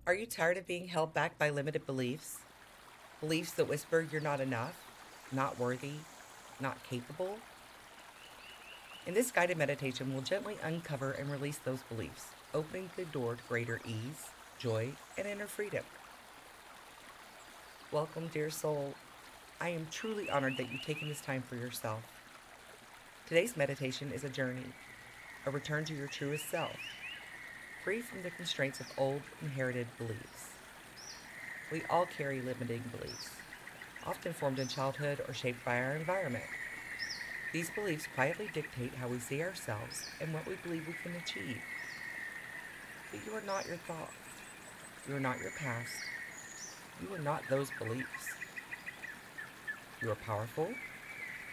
Are you tired of being held back by limited beliefs? Beliefs that whisper you're not enough, not worthy, not capable? In this guided meditation, we'll gently uncover and release those beliefs, opening the door to greater ease, joy, and inner freedom. Welcome, dear soul. I am truly honored that you've taken this time for yourself. Today's meditation is a journey, a return to your truest self, free from the constraints of old, inherited beliefs. We all carry limiting beliefs, often formed in childhood or shaped by our environment. These beliefs quietly dictate how we see ourselves and what we believe we can achieve. But you are not your thoughts. You are not your past. You are not those beliefs. You are powerful.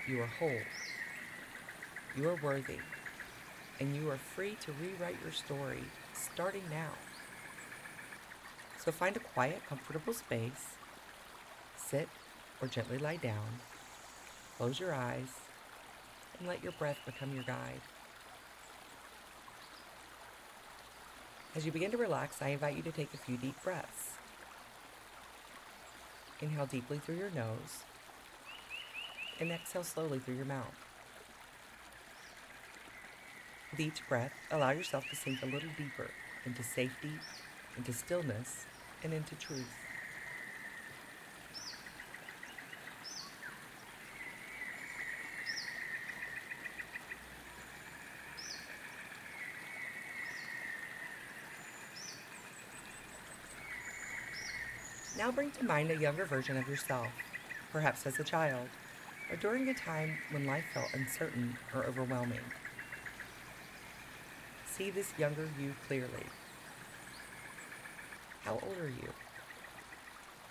You are whole. You are worthy. And you are free to rewrite your story starting now. So find a quiet, comfortable space. Sit or gently lie down. Close your eyes and let your breath become your guide. As you begin to relax, I invite you to take a few deep breaths. Inhale deeply through your nose and exhale slowly through your mouth. With each breath, allow yourself to sink a little deeper into safety, into stillness, and into truth. Now bring to mind a younger version of yourself, perhaps as a child, or during a time when life felt uncertain or overwhelming. See this younger you clearly. How old are you?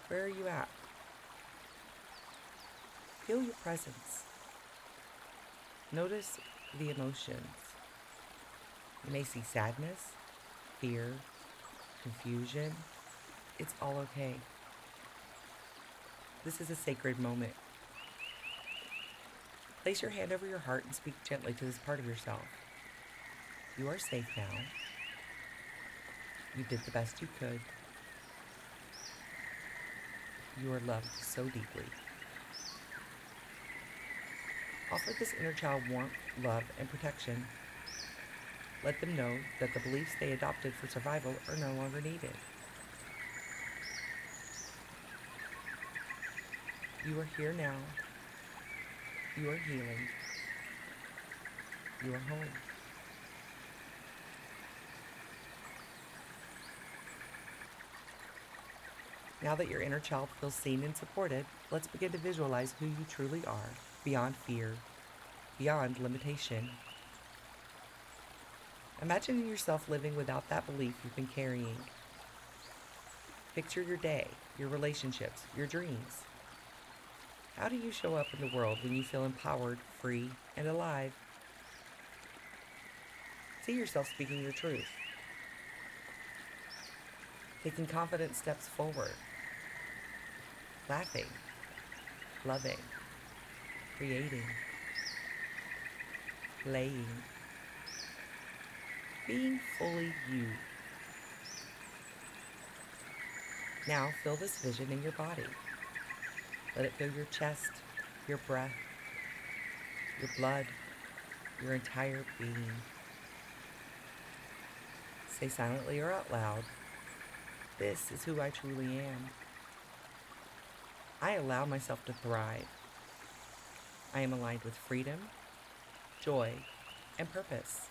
Where are you at? Feel your presence. Notice the emotions. You may see sadness, fear, confusion. It's all okay. This is a sacred moment. Place your hand over your heart and speak gently to this part of yourself. You are safe now. You did the best you could. You are loved so deeply. Offer this inner child warmth, love, and protection. Let them know that the beliefs they adopted for survival are no longer needed. You are here now. You are healing. You are home. Now that your inner child feels seen and supported, let's begin to visualize who you truly are, beyond fear, beyond limitation. Imagine yourself living without that belief you've been carrying. Picture your day, your relationships, your dreams. How do you show up in the world when you feel empowered, free, and alive? See yourself speaking your truth, taking confident steps forward, laughing, loving, creating, playing, being fully you. Now feel this vision in your body. Let it fill your chest, your breath, your blood, your entire being. Say silently or out loud, "This is who I truly am. I allow myself to thrive. I am aligned with freedom, joy, and purpose."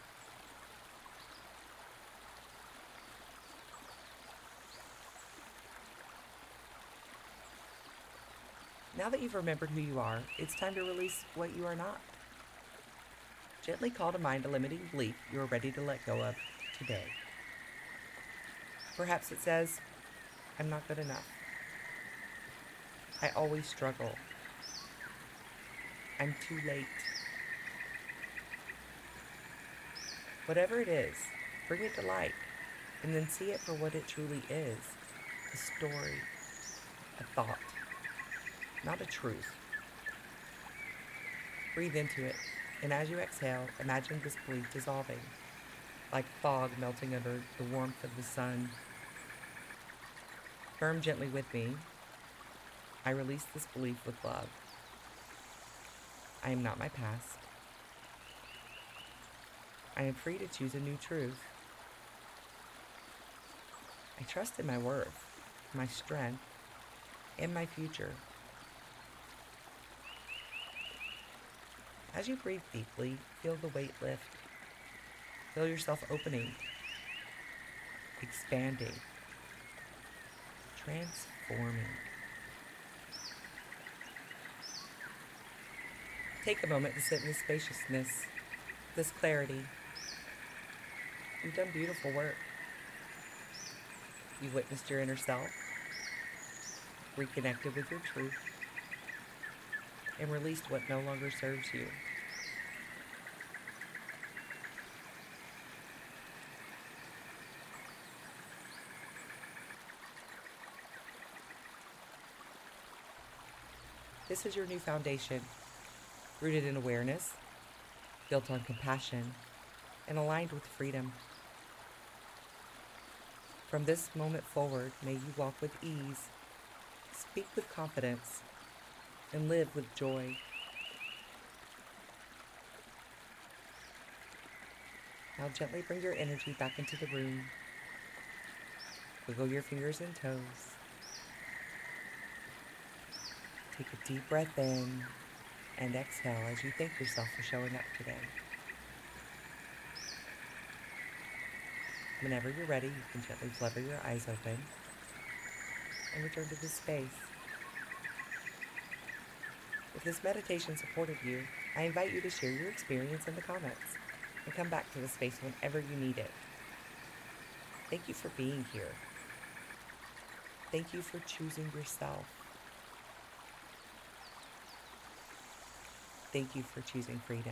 Now that you've remembered who you are, it's time to release what you are not. Gently call to mind a limiting belief you are ready to let go of today. Perhaps it says, "I'm not good enough. I always struggle. I'm too late." Whatever it is, bring it to light and then see it for what it truly is: a story, a thought, not a truth. Breathe into it, and as you exhale, imagine this belief dissolving, like fog melting under the warmth of the sun. Affirm gently with me. I release this belief with love. I am not my past. I am free to choose a new truth. I trust in my worth, my strength, and my future. As you breathe deeply, feel the weight lift. Feel yourself opening, expanding, transforming. Take a moment to sit in this spaciousness, this clarity. You've done beautiful work. You witnessed your inner self, reconnected with your truth, and released what no longer serves you. This is your new foundation, rooted in awareness, built on compassion, and aligned with freedom. From this moment forward, may you walk with ease, speak with confidence, and live with joy. Now gently bring your energy back into the room. Wiggle your fingers and toes. Take a deep breath in and exhale as you thank yourself for showing up today. Whenever you're ready, you can gently flutter your eyes open and return to this space. If this meditation supported you, I invite you to share your experience in the comments and come back to the space whenever you need it. Thank you for being here. Thank you for choosing yourself. Thank you for choosing freedom.